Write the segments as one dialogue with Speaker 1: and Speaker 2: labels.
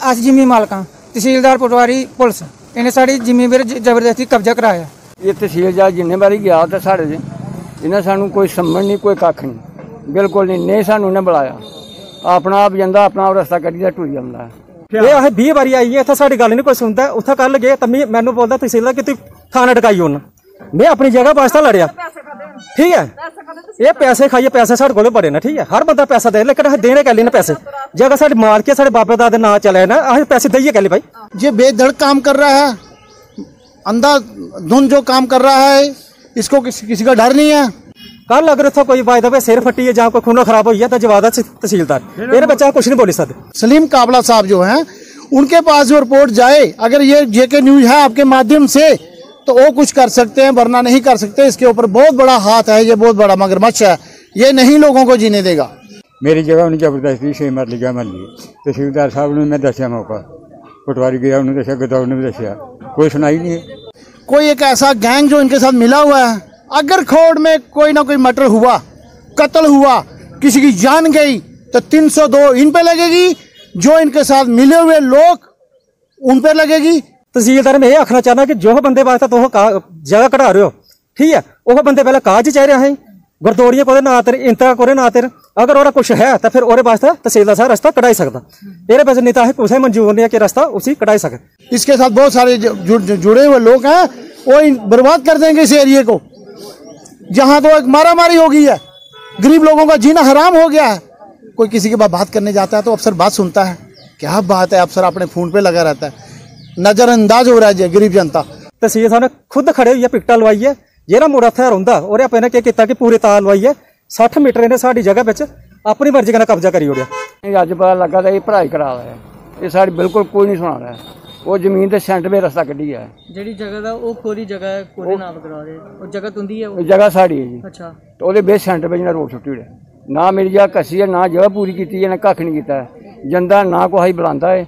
Speaker 1: अस Jimmy मालकां तहसीलदार पटवारी police इन्हें sari Jimmy पर जबरदस्ती कब्जा कराया।
Speaker 2: ये तहसील जज जिन्ने बारी गया तो साढ़े इन्हें सानू कोई सम्मन नहीं कोई कख नहीं बिल्कुल नहीं सानू इन्हें बुलाया अपना आप जंदा अपना आप रस्ता कड्ढिया टुरी जंदा।
Speaker 3: ये असें 20 बारी आई है इत्थै साडी गल नहीं कोई सुनदा। उत्थै कल गए तो मैनू बोलदा तहसीलदार कि तू थाना टकाई उन मैं अपनी जगह वास्ते लड़िया ठीक है। ये पैसे खाइए पैसे साढ़े को बड़े ना ठीक है हर बंदा पैसा दे लेकिन असें देने कैली ना पैसे जगह साढ़े मार के साढ़े बापे दादे ना चले ना असें पैसे दइए कैली भाई।
Speaker 4: ये बेधड़ काम कर रहा है अंधाधुंध जो काम कर रहा है इसको किसी का डर नहीं है।
Speaker 3: कल अगर इतना कोई बाय दफे सिर फटी है जहाँ कोई खून खराब हुई है तो जवाब तहसीलदार मेरे बच्चा कुछ नहीं बोली सकते।
Speaker 4: सलीम काबला साहब जो हैं उनके पास जो रिपोर्ट जाए अगर ये जेके न्यूज है आपके माध्यम से तो वो कुछ कर सकते हैं वरना नहीं कर सकते। इसके ऊपर बहुत बड़ा हाथ है ये बहुत बड़ा मगरमच्छ है ये नहीं लोगों को जीने देगा।
Speaker 5: मेरी जगह उन्हें जबरदस्ती 6 मरली जगह मिल गई तहसीलदार साहब ने मैं दसिया मौका पटवारी गया उन्होंने दसिया गदौर ने भी दसिया कोई सुनाई नहीं है।
Speaker 4: कोई एक ऐसा गैंग जो इनके साथ मिला हुआ है अगर खोड़ में कोई ना कोई मर्डर हुआ कत्ल हुआ किसी की जान गई तो 302 इन पे लगेगी जो इनके साथ मिले हुए लोग उन पे लगेगी।
Speaker 3: तहसीलदार मैं ये आखना चाहना कि जो बंदे वास्ते तुम जगह कढ़ा रहे हो ठीक है वह बंदे पहले कागज चाह रहे हैं गुरदौड़िए को ना तेरे इंतरा को ना तेरे अगर और कुछ है तो फिर और वास्ते तहसीलदार साहब रास्ता कढ़ाई सकता मेरे पास नहीं है कुछ मंजूर नहीं है कि रास्ता उसी कढ़ाई सके।
Speaker 4: इसके साथ बहुत सारे जुड़े हुए लोग हैं वो बर्बाद कर देंगे इस एरिए को जहां तो एक मारामारी हो गई है गरीब लोगों का जीना हराम हो गया है। कोई किसी के बाद बात करने जाता है तो अफसर बात सुनता है क्या बात है अफसर अपने फोन पे लगा रहता है नजरअंदाज हो रहा है गरीब जनता।
Speaker 3: तहसील साहब ने खुद खड़े हुई पिकटा लवाई है जेड़ा मुड़ा हथियार होंदा और आपने क्या किया कि पूरी तार लवाई है 60 मीटर इन्हें साड़ी जगह बेच अपनी मर्जी का कब्जा करी ओड़िया।
Speaker 2: अज पता लगा था ये पढ़ाई करा रहा है ये साड़ी बिल्कुल कोई नहीं सुना रहा है वो जमीन के सेंटर में रास्ता कड्ढी है
Speaker 6: जी जगह का वो कोरी जगह है कोरे नाम करा रहे और जगह तुंदी है
Speaker 2: जगह साड़ी है जी।
Speaker 6: अच्छा तो
Speaker 2: वो बेस सेंटर पे रोड छुट्टी उड़े ना मेरी जगह कसी है ना जगह पूरी की है ना कख नहीं किया है जंदा ना कोई बुलाता है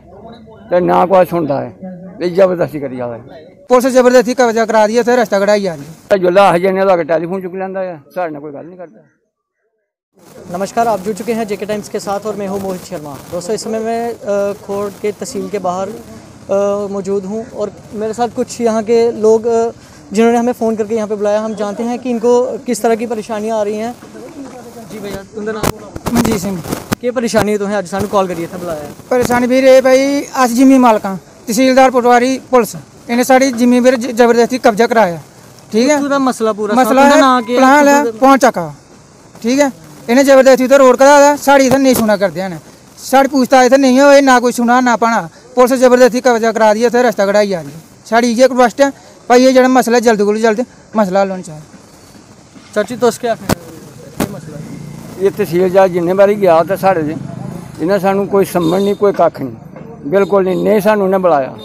Speaker 2: तो ना कोई सुनता है ये जबरदस्ती करी जा रहा है।
Speaker 1: पुलिस जबरदस्ती कब्जा करा दी है रास्ता कढ़ाई जा रही है
Speaker 2: जुल्ला आ जाने तो टेलीफोन चुक लेंदा है साढ़े ना कोई गल नहीं करता।
Speaker 6: नमस्कार आप जुड़ चुके हैं जेके टाइम्स के साथ और मैं हूं मोहित शर्मा। दोस्तों इस समय मैं खोड़ के तहसील के बाहर मौजूद हूं और मेरे साथ कुछ यहाँ के लोग जिन्होंने हमें फ़ोन करके यहाँ पे बुलाया हम जानते हैं कि इनको किस तरह की परेशानियाँ आ रही हैं। जी भैया तुंदा नाम
Speaker 1: मनजीत सिंह
Speaker 6: की परेशानी तुम्हें अज सानू कॉल करिए थे बुलाया
Speaker 1: परेशानी भी रे भाई अस जिमी मालकां तहसीलदार पटवारी पुलिस इन्हें साड़ी जिमी पर जबरदस्ती कब्जा कराया ठीक है
Speaker 6: मसला पूरा
Speaker 1: मसला है प्लान है पहुँच चका ठीक है इन्हें जबरदस्ती तो रोड करा साड़ी इधर नहीं सुना करते हैं साड़ी पूछता इधर नहीं हो ना कोई सुना ना पाना पुलिस जबरदस्ती कब्जा करा दिया थे रास्ता कढ़ाई जा रही है साड़ी ये रिक्वेस्ट है भाई ये जो मसला जल्द को जल्द मसला हल होना चाहिए।
Speaker 6: चाची तुस क्या
Speaker 2: ये तहसील जज जिन्ने बारी गया तो साढ़े इन्हें सानू कोई सम्मन नहीं कोई कख नहीं बिल्कुल नहीं सानू इन्हें बुलाया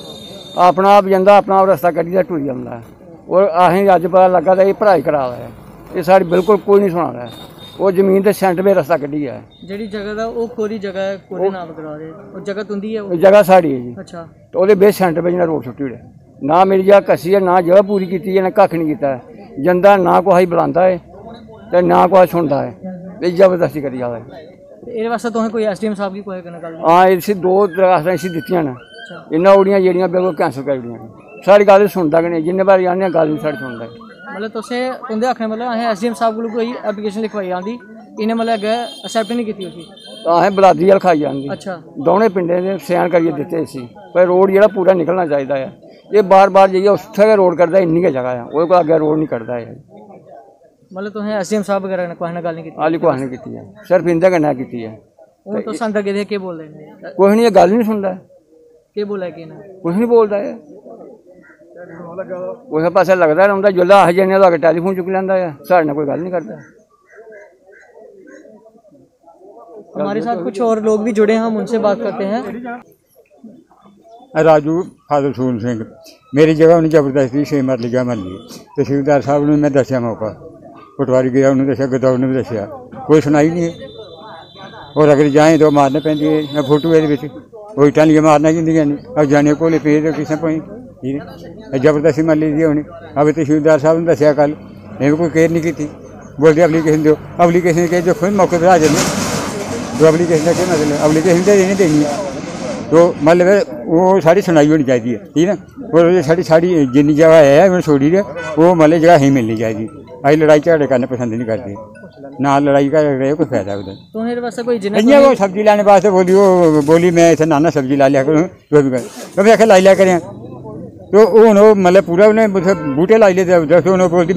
Speaker 2: अपना आप जंदा अपना आप रस्ता कड्ढिया टुरी जंदा और असें अज पता लगा था ये पढ़ाई करा रहा है ये साड़ी बिल्कुल कोई नहीं सुना रहा है वो जमीन के सेंटर में रास्ता कड्ढी है
Speaker 6: जी जगह का वो कोरी जगह है कोरे नाम करा रहे और जगह तुंदी है
Speaker 2: जगह साड़ी है जी।
Speaker 6: अच्छा
Speaker 2: तो वो बेस सेंटर पे रोड छुट्टी उड़े ना मेरी जगह कसी है ना जगह पूरी की है ना कख नहीं किया है जंदा ना कोई बुलाता है तो ना कोई सुनता है ये जबरदस्ती करी जा रहा है।
Speaker 6: ये वास्ते तुसें कोई एसडीएम साहब की कोई गल
Speaker 2: हाँ इसी 2 दरखास्तां इसी दित्तियां न इन्हां ओड़ियां जेहड़ियां बिल्कुल कैंसल करी ओड़ियां सारी गल सुनता कि नहीं जिन्ने बारी आने गल नहीं साड़ी सुनता
Speaker 6: मतलब तुसें तुंदे आखने मतलब असें एसडीएम साहब कोल कोई एप्लीकेशन लिखवाई आंदी इन्हें मतलब अग्गे एक्सेप्ट नहीं की उसी
Speaker 2: असें बलादी हल खाई आंदी
Speaker 6: अच्छा
Speaker 2: दोनों पिंडें दे सैन करिए दित्ते इसी पर रोड जेहड़ा पूरा निकलना चाहिए है ये बार बार जाइए उत्थे गै रोड कटदा इन्नी गै जगह है ओह्दे कोला अग्गे रोड नहीं कटदा है।
Speaker 6: मतलब तुसें एसडीएम साहब वगैरह ने कोई गल नहीं की
Speaker 2: हाली कोई नहीं की है सिर्फ इंदे कन्नै की है
Speaker 6: हूँ तुस अंदर गेदे केह् बोल रहे हैं
Speaker 2: कुछ नहीं गल नहीं सुनता
Speaker 6: केह् बोला कि
Speaker 2: कुछ नहीं बोलता है उस पासे लगता रौंहदा जुल्ला अस जन्ने तो अग्गे टेलीफोन चुक लेंदा है साढ़े नाल कोई गल नहीं करता।
Speaker 6: हमारे साथ कुछ और लोग भी जुड़े हैं हम उनसे बात करते हैं।
Speaker 5: राजू फादर सून सिंह मेरी जगह उन्हें जबरदस्ती 6 मरली जगह मिल गई तहसीलदार साहब ने मैं दसिया मौका पटवारी गया उन्होंने दसिया गदौर ने भी दसिया कोई सुनाई नहीं है और अगर जाए तो मारने पैंदी है फोटो ये वो इटा लिए मारना जिंदगी नहीं अब जाने को पे तो किसी कोई जबरदस्ती मर ली दी उन्हें अब तहसीलदार साहब ने दसिया कल इन्हें कोई केयर नहीं की बोलते एप्लीकेशन दो एप्लीकेशन के जो खुद मौके पर आ जाए तो एप्लीकेशन का क्या मतलब एप्लीकेशन तो देनी देनी है तो मतलब वो सारी सुनाई होनी चाहिए, ठीक है। और साड़ी जिन्नी जगह है वो छोड़ी है, वो मतलब जगह ही मिलनी चाहिए। अभी लड़ाई झगड़े करना पसंद नहीं करते, ना लड़ाई कर रहे कोई फायदा उधर।
Speaker 6: तो मेरे वास्ते कोई
Speaker 5: इन्हें वो सब्जी लाने वास्ते बोली मैं इतने नाना सब्जी ला लिया करूँ जो भी कर, तो मैं आखिर लाई लिया करें। तो वो मतलब पूरा उन्हें बूटे लाई लेते उधर से, उन्होंने बोलती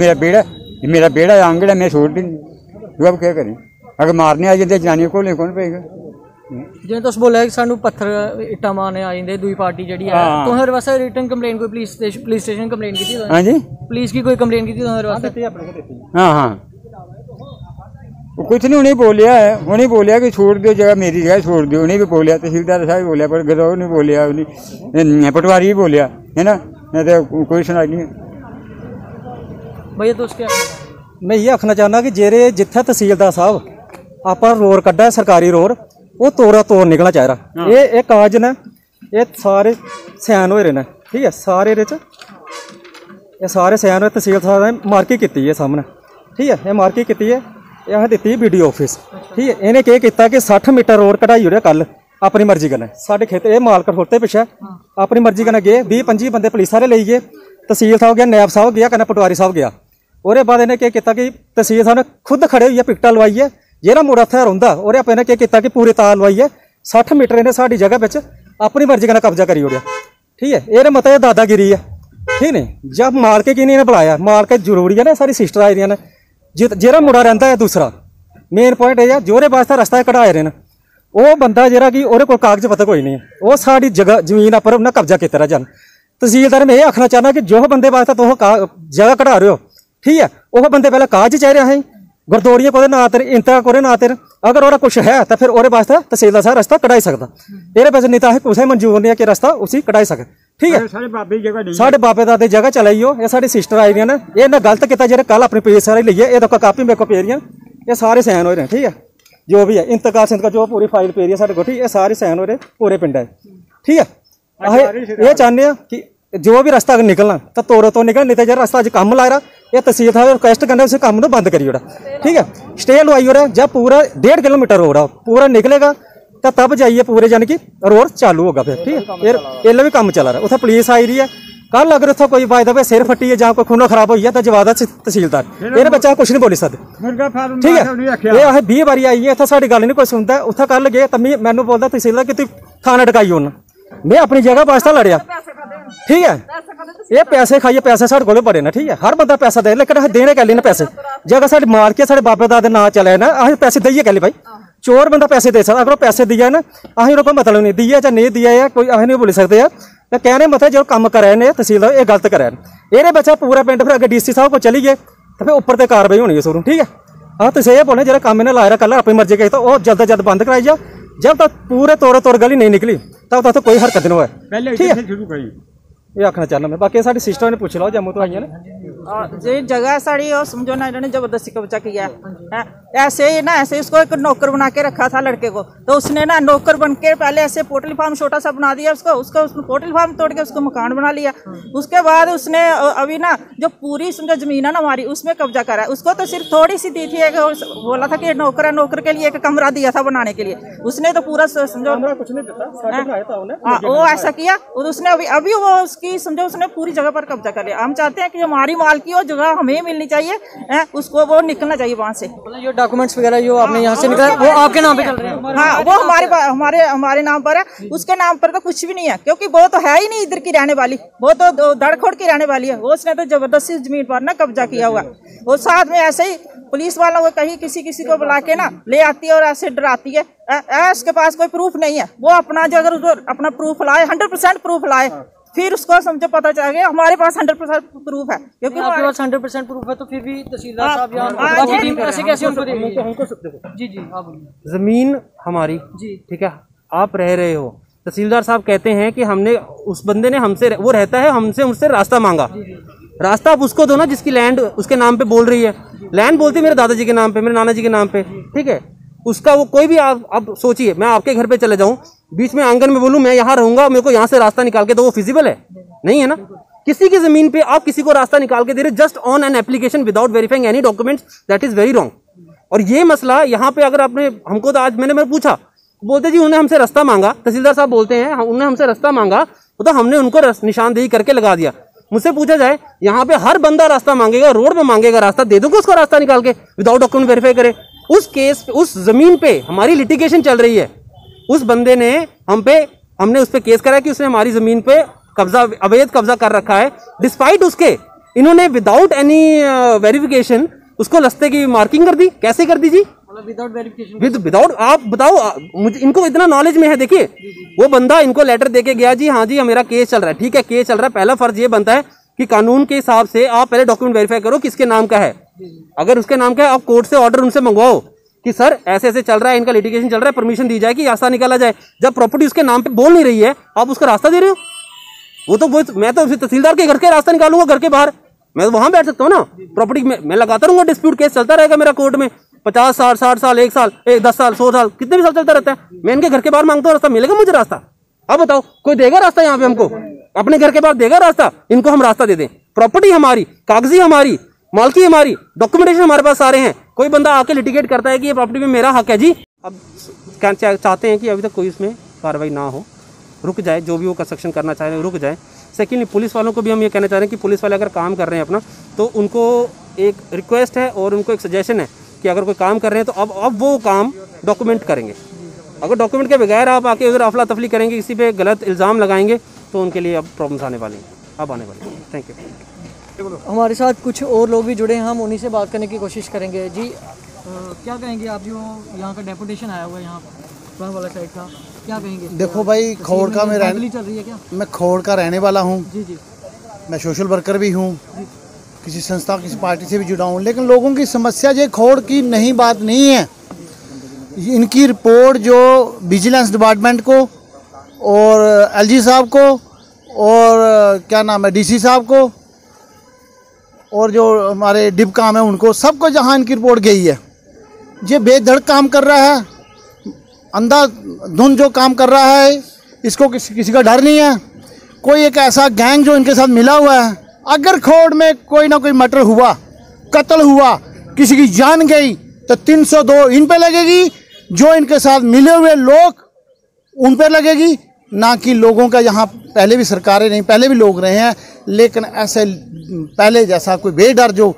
Speaker 5: मेरा बेड़ा आंगड़ है, मैं छोड़ दी। तो अब क्या करें, अगर मारने आ जाते जनानियों को कौन पेगा।
Speaker 6: जिवें तुस बोलिया कि सानू पत्थर इट्टा मारने आ जांदे, दूई पार्टी जिहड़ी है, तो मेरे वास्ते रिटन कंप्लेंट कोई पुलिस स्टेशन कंप्लेंट की?
Speaker 5: हाँ जी,
Speaker 6: पुलिस की कोई कंप्लेंट की मेरे वास्ते?
Speaker 5: हाँ हाँ, कुछ नहीं, उन्हें बोलिया है, उन्हें बोलिया कि छोड़ दो जगह, मेरी जगह छोड़ दो। उन्हें भी बोलिया, तहसीलदार साहब भी बोलिया, पर गदौ ने बोलिया, उन्हें पटवारी भी बोलिया, है ना, तो कोई सुनाई नहीं।
Speaker 6: भैया तो उसके
Speaker 3: मैं ये आखना चाहना कि जेरे जिथे तहसीलदार साहब आप रोड कड्डा सरकारी रोड, वो तोड़ा तोड़ निकलना चाहिए। ये काज ने ये सारे सैन होए ने, ठीक है, सारे ये सारे सैन होए। तहसील साहब ने मार्की की है सामने, ठीक है, ये मार्की की है, यह दी BDO ऑफिस, ठीक है। इन्हें क्या किया कि 60 मीटर रोड कढ़ाई हो रहा कल अपनी मर्जी कन्नै, साढ़े खेत ये मालक खड़ोते पिछे अपनी मर्जी कन्नै गए, 20-25 बंदे पुलिस वाले ले गए, तहसील साहब गया, नायब साहब गया, कन्नै पटवारी साहब गया। और बाद इन्हें क्या किया कि तहसील साहब ने खुद खड़े हुई पिकटा लवाई है, जेह्ड़ा मुड़ा उत्थै रौंह्दा और इन्हें क्या किया कि पूरी तार लवाई है, 60 मीटर इन्हें साड़ी जगह बिच अपनी मर्जी कन्नै कब्जा करी ओड़ेआ, ठीक है। ये मतलब दादागिरी है, ठीक नहीं। जब मालके की इन्हें बुलाया, मालके जरूरी है ना, सारी सिस्टर आई दियां ने, जेह्ड़ा मुड़ा रहिंदा है दूसरा मेन पॉइंट यह है जोरे वास्ते रस्ता कढ़ाए रहे हैं, वो बंदा जेह्ड़ा कि ओहदे कोल कागज पत्तर कोई नहीं है, वो साड़ी जगह जमीन पर उन्हें कब्जा किया जन। तहसीलदार में ये आखना चाहना कि जो बंदे वास्ते तुम जगह कढ़ा रहे हो, ठीक है, वह बंदे पहले कागज चाहिए असें गुरदौड़ियां को ना तेरे इंतहा को ना तेरे, अगर ओहदा कुछ है तो फिर ओहदे वास्ते तहसीलदार साहब रस्ता कढ़ाई सकता। एह्दे वजह नहीं तो असें कुसै मंजूर नहीं है कि रस्ता उसी कढ़ाई सके, ठीक है। साढ़े बाबे दादे जगह चलाई हो, ये साड़ी सिस्टर आई दियां ने, ये गलत किया जेह्ड़े कल अपनी पेज सारी लेइयै ये कापी मेरे को पेरियां, ये सारे सैन हो रहे हैं, ठीक है। जो भी है इंतकाल सिंतकाल जो पूरी फाइल पेरी है साढ़े को, ठीक है, ये सारे सैन हो रहे पूरे पिंड है, ठीक है। अस ये चाहते हैं कि जो भी रास्ता अगर निकलना तो तोड़ो तो निकल, नहीं तो जो रास्ता अज कम ला रहा ये तहसील साहब रिक्वेस्ट करना उस काम को बंद करी ओड़ा, ठीक है। स्टे लवाई हो रहा है, जब पूरा 1.5 किलोमीटर रोड पूरा निकलेगा तो तब जाइए पूरे यानी कि रोड चालू होगा फिर, ठीक है। फिर इला भी काम चला रहा है, उत्थे पुलिस आई रही है। कल अगर उत्थे कोई बाय द वे सिर फट्टी है जहाँ कोई खूनो खराब हुई है तो जवाब तहसीलदार ये बच्चा कुछ नहीं बोली सकते, ठीक है। ये अस 20 बारी आई है, इतना साड़ी गल नहीं कोई सुनता। उत्थे कल गए तो मैनू बोलता तहसीलदार कि तू थाना टकाई होना, मैं अपनी जगह वास्ते लड़िया, ठीक है। ये पैसे खाइए, पैसे साढ़े को बड़े ना, ठीक है, हर बंदा पैसा दे, लेकिन अस देने कैली ना पैसे, जगह साढ़े मार के साढ़े बाबे दादे ना चले ना, अस पैसे देइए कैली भाई, चोर बंदा पैसे दे सकता, अगर पैसे दिया ना अं कोई मतलब नहीं, दिया चाहे नहीं दिया है कोई अस नहीं बोली सकते हैं। तो कहने मतलब जो काम करे ने तहसीलदार ये गलत करे, ये बच्चा पूरा पिंड फिर अगर DC साहब को चली गए तो फिर ऊपर से कार्रवाई होनी है शुरू, ठीक है। हाँ तो ये बोले जो काम इन्हें लाया कल अपनी मर्जी गई तो वह जल्द अज जल्द बंद कराई जाओ, जब तक पूरे तौर गली नहीं निकली तब तक कोई हरकत नहीं हुआ, ठीक है। ये आखना चाहना मैं, बाकी साड़ी सिस्टर ने पूछ लो जम्मू तो आई ने
Speaker 7: जो जगह साड़ी और समझो ना इन्होंने जबरदस्ती कब्जा किया है। ऐसे ही ना, ऐसे उसको एक नौकर बना के रखा था लड़के को, तो उसने ना नौकर बन के पहले ऐसे पोल्ट्री फार्म छोटा सा बना दिया उसको उसने पोल्ट्री फार्म तोड़ के उसको मकान बना लिया। उसके बाद उसने अभी ना जो पूरी समझो जमीन है ना हमारी उसमें कब्जा करा है। उसको तो सिर्फ थोड़ी सी दी थी, बोला था कि नौकर है, नौकर के लिए एक कमरा दिया था बनाने के लिए, उसने तो पूरा समझो कुछ नहीं देता, वो ऐसा किया। उसने अभी वो उसकी समझो उसने पूरी जगह पर कब्जा कर लिया। हम चाहते हैं कि हमारी मालकी हो जगह हमें मिलनी चाहिए, उसको वो निकलना चाहिए वहाँ से।
Speaker 6: जो डॉक्यूमेंट्स वगैरह जो आपने यहाँ से निकाला वो आपके नाम पे चल रहे हैं?
Speaker 7: हाँ वो हमारे नाम पर है, उसके नाम पर तो कुछ भी नहीं है, क्योंकि वो तो है ही नहीं इधर की रहने वाली, वो तो धड़खोड़ की रहने वाली है। वो उसने तो जबरदस्ती जमीन पर ना कब्जा किया हुआ। वो साथ में ऐसे ही पुलिस वालों को कहीं किसी को बुला के ना ले आती है और ऐसे डराती है। उसके पास कोई प्रूफ नहीं है, वो अपना जो अगर अपना प्रूफ लाए 100% प्रूफ लाए फिर उसको समझो पता चल गया हमारे पास 100% प्रूफ है, क्योंकि
Speaker 6: आपके पास 100% प्रूफ है तो फिर भी तहसीलदार साहब यहाँ टीम ऐसे कैसे उनको जी आप बोलिए।
Speaker 8: जमीन हमारी जी, ठीक है, आप रह रहे हो, तहसीलदार साहब कहते हैं कि हमने उस बंदे ने हमसे वो रहता है हमसे उससे रास्ता मांगा, रास्ता आप उसको दो ना जिसकी लैंड उसके नाम पे बोल रही है, लैंड बोलती है मेरे दादाजी के नाम पे, मेरे नाना जी के नाम पे, ठीक है। उसका वो कोई भी आप सोचिए मैं आपके घर पे चले जाऊं बीच में आंगन में बोलूं मैं यहाँ रहूंगा मेरे को यहाँ से रास्ता निकाल के दो, वो फिजिबल है नहीं है ना। किसी की जमीन पे आप किसी को रास्ता निकाल के दे रहे just on an application without verifying any documents, that is very wrong. और ये मसला यहाँ पे अगर आपने हमको तो आज मैंने पूछा बोलते जी उन्होंने हमसे रास्ता मांगा, तहसीलदार साहब बोलते हैं उन्होंने हमसे रास्ता मांगा तो हमने उनको निशानदेही करके लगा दिया। मुझसे पूछा जाए यहाँ पे हर बंदा रास्ता मांगेगा, रोड पे मांगेगा रास्ता, दे दूंगा उसका रास्ता निकाल के विदाउट डॉक्यूमेंट वेरीफाई करे। उस केस पे, उस जमीन पे हमारी लिटिगेशन चल रही है। उस बंदे ने हमने उस पर केस करा कि उसने हमारी जमीन पे कब्जा, अवैध कब्जा कर रखा है। डिस्पाइट उसके इन्होंने विदाउट एनी वेरिफिकेशन उसको रास्ते की मार्किंग कर दी। कैसे कर दी जी?
Speaker 6: विदाउट वेरिफिकेशन,
Speaker 8: विदाउट, आप बताओ मुझे, इनको इतना नॉलेज में है। देखिए वो बंदा इनको लेटर देके गया, जी हाँ जी मेरा केस चल रहा है। ठीक है, केस चल रहा है, पहला फर्ज ये बनता है कि कानून के हिसाब से आप पहले डॉक्यूमेंट वेरीफाई करो किसके नाम का है। अगर उसके नाम का है, आप कोर्ट से ऑर्डर उनसे मंगवाओ कि सर ऐसे ऐसे चल रहा है, इनका लिटिगेशन चल रहा है, परमिशन दी जाए कि रास्ता निकाला जाए। जब प्रॉपर्टी उसके नाम पे बोल नहीं रही है, आप उसका रास्ता दे रहे हो। मैं तो तहसीलदार के घर के रास्ता निकालूंगा, घर के बाहर मैं वहां बैठ सकता हूँ ना। प्रॉपर्टी में मैं लगाता रहूंगा, डिस्प्यूट केस चलता रहेगा मेरा कोर्ट में 50 साल 60 साल 1 साल 10 साल 100 साल कितने भी साल चलता रहता है। मैं इनके घर के बाहर मांगता हूँ रास्ता, मिलेगा मुझे रास्ता? अब बताओ कोई देगा रास्ता यहाँ पे हमको? अपने घर के बाहर देगा रास्ता? इनको हम रास्ता दे दें। प्रॉपर्टी हमारी, कागजी हमारी, मालकी हमारी, डॉक्यूमेंटेशन हमारे पास सारे हैं। कोई बंदा आके लिटिगेट करता है कि ये प्रॉपर्टी में मेरा हक है जी। अब क्या चाहते हैं कि अभी तक कोई इसमें कार्रवाई ना हो, रुक जाए, जो भी वो कंस्ट्रक्शन करना चाह रहे हैं रुक जाए। सेकेंडली पुलिस वालों को भी हम ये कहना चाह रहे हैं कि पुलिस वाले अगर काम कर रहे हैं अपना, तो उनको एक रिक्वेस्ट है और उनको एक सजेशन है कि अगर कोई काम कर रहे हैं तो अब वो काम डॉक्यूमेंट करेंगे। अगर डॉक्यूमेंट के बगैर आप आके उधर अफला तफली करेंगे, किसी पे गलत इल्ज़ाम लगाएंगे, तो उनके लिए अब प्रॉब्लम्स आने वाली हैं, अब आने वाली हैं। Thank you.
Speaker 6: हमारे साथ कुछ और लोग भी जुड़े हैं, हम उन्हीं से बात करने की कोशिश करेंगे। जी क्या कहेंगे आप, जो यहाँ का डेपुटेशन आया हुआ है यहाँ पुराना वाला साइड का, क्या कहेंगे?
Speaker 4: देखो भाई, खोड़ का मैं
Speaker 6: चल रही है क्या?
Speaker 4: मैं खोड़ का रहने वाला हूँ।
Speaker 6: जी जी,
Speaker 4: मैं सोशल वर्कर भी हूँ, किसी संस्था किसी पार्टी से भी जुड़ा हूँ, लेकिन लोगों की समस्या ये खोड़ की नहीं बात नहीं है। इनकी रिपोर्ट जो विजिलेंस डिपार्टमेंट को और एलजी साहब को और क्या नाम है डीसी साहब को और जो हमारे डिप काम है उनको, सबको जहाँ इनकी रिपोर्ट गई है, ये बेधड़ काम कर रहा है, अंधाधुंध जो काम कर रहा है, इसको किसी का डर नहीं है। कोई एक ऐसा गैंग जो इनके साथ मिला हुआ है, अगर खोड़ में कोई ना कोई मर्डर हुआ, कत्ल हुआ, किसी की जान गई, तो 302 इन पे लगेगी, जो इनके साथ मिले हुए लोग उन पे लगेगी, ना कि लोगों का। यहाँ पहले भी सरकारें नहीं, पहले भी लोग रहे हैं, लेकिन ऐसे पहले जैसा कोई बेडर जो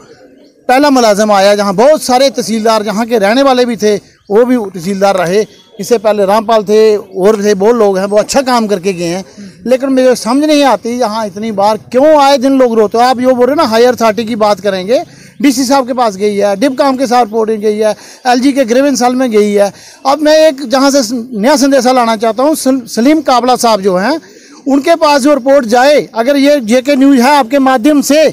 Speaker 4: पहला मुलाजम आया, जहाँ बहुत सारे तहसीलदार यहाँ के रहने वाले भी थे, वो भी तहसीलदार रहे, इससे पहले रामपाल थे और थे, बहुत लोग हैं, वो अच्छा काम करके गए हैं। लेकिन मुझे समझ नहीं आती यहाँ इतनी बार क्यों आए दिन लोग रोते हो। आप यो बोल रहे ना हायर अथॉरिटी की बात करेंगे, डीसी साहब के पास गई है, डिप काम के साथ रिपोर्टिंग गई है, एलजी के ग्रीवेंस सेल में गई है। अब मैं एक जहाँ से नया संदेशा लाना चाहता हूँ, सलीम काबला साहब जो हैं, उनके पास जो रिपोर्ट जाए, अगर ये जेके न्यूज़ है आपके माध्यम से,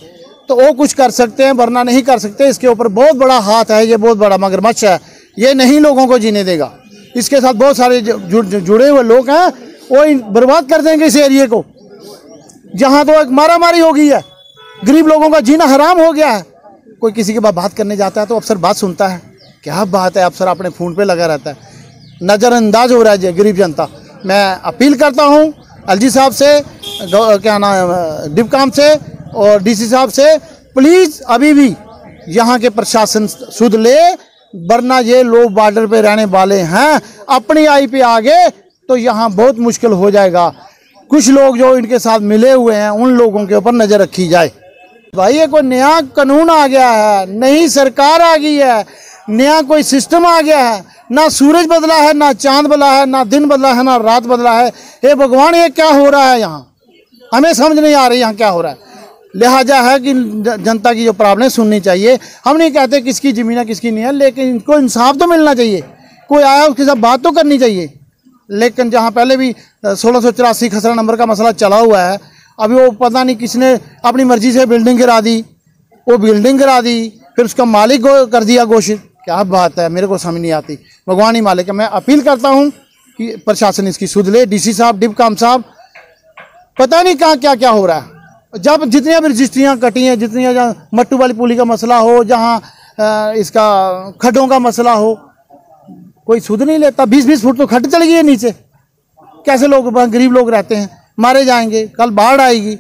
Speaker 4: तो वो कुछ कर सकते हैं, वरना नहीं कर सकते। इसके ऊपर बहुत बड़ा हाथ है, ये बहुत बड़ा मगरमच्छ है, ये नहीं लोगों को जीने देगा। इसके साथ बहुत सारे जुड़े हुए लोग हैं, वो बर्बाद कर देंगे इस एरिए को। जहाँ तो एक मारा मारी हो गई है, गरीब लोगों का जीना हराम हो गया है। कोई किसी के बाद बात करने जाता है तो अफसर बात सुनता है, क्या बात है, अफसर अपने फ़ोन पे लगा रहता है, नज़रअंदाज हो रहा है गरीब जनता। मैं अपील करता हूँ एलजी साहब से, क्या नाम है डिप काम से और डीसी साहब से, प्लीज़ अभी भी यहाँ के प्रशासन सुध ले, वरना ये लोग बॉर्डर पे रहने वाले हैं, अपनी आई पे आ गए तो यहाँ बहुत मुश्किल हो जाएगा। कुछ लोग जो इनके साथ मिले हुए हैं, उन लोगों के ऊपर नज़र रखी जाए। भाई ये कोई नया कानून आ गया है, नई सरकार आ गई है, नया कोई सिस्टम आ गया है, ना सूरज बदला है, ना चांद बदला है, ना दिन बदला है, ना रात बदला है। हे भगवान, ये क्या हो रहा है यहाँ? हमें समझ नहीं आ रही यहाँ क्या हो रहा है। लिहाजा है कि जनता की जो प्रॉब्लम सुननी चाहिए। हम नहीं कहते किसकी ज़मीन है किसकी नहीं है, लेकिन इनको इंसाफ तो मिलना चाहिए। कोई आया उसके साथ बात तो करनी चाहिए। लेकिन जहाँ पहले भी 1684 खसरा नंबर का मसला चला हुआ है, अभी वो पता नहीं किसने अपनी मर्जी से बिल्डिंग गिरा दी, वो बिल्डिंग गिरा दी, फिर उसका मालिक कर दिया घोषित। क्या बात है, मेरे को समझ नहीं आती। भगवान ही मालिक है। मैं अपील करता हूँ कि प्रशासन इसकी सुध ले। डीसी साहब, डिप काम साहब, पता नहीं कहाँ क्या क्या हो रहा है। जब जितनी भी रजिस्ट्रियाँ कटी हैं, जितनी जहाँ मट्टू वाली पुली का मसला हो, जहाँ इसका खड्डों का मसला हो, कोई सुध नहीं लेता। 20-20 फुट तो खड्ड चली गई है नीचे। कैसे लोग, गरीब लोग रहते हैं, मारे जाएंगे। कल बाढ़ आएगी,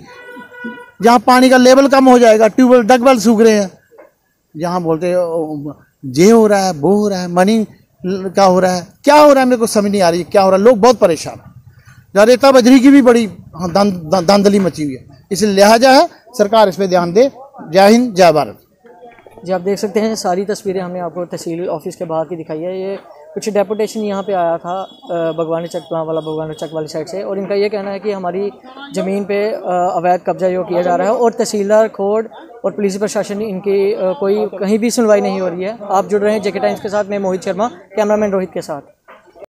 Speaker 4: जहाँ पानी का लेवल कम हो जाएगा, ट्यूबवेल डगवेल सूख रहे हैं, जहाँ बोलते ये हो रहा है वो हो रहा है, मनी क्या हो रहा है, क्या हो रहा है, मेरे को समझ नहीं आ रही क्या हो रहा है। लोग बहुत परेशान हैं। रेता बजरी की भी बड़ी धांधली मची हुई है, इसलिए लिहाजा है सरकार इस पर ध्यान दे। जय हिंद, जय भारत।
Speaker 6: जी, आप देख सकते हैं सारी तस्वीरें हमने आपको तहसील ऑफिस के बाहर की दिखाई है। ये कुछ डेपुटेशन यहाँ पे आया था भगवानी चक भगवानी चक वाली साइड से, और इनका ये कहना है कि हमारी ज़मीन पे अवैध कब्जा जो किया जा रहा है, और तहसीलदार, खोड़ और पुलिस प्रशासन इनकी कोई कहीं भी सुनवाई नहीं हो रही है। आप जुड़ रहे हैं जेके टाइम्स के साथ, मैं मोहित शर्मा, कैमरामैन रोहित के साथ।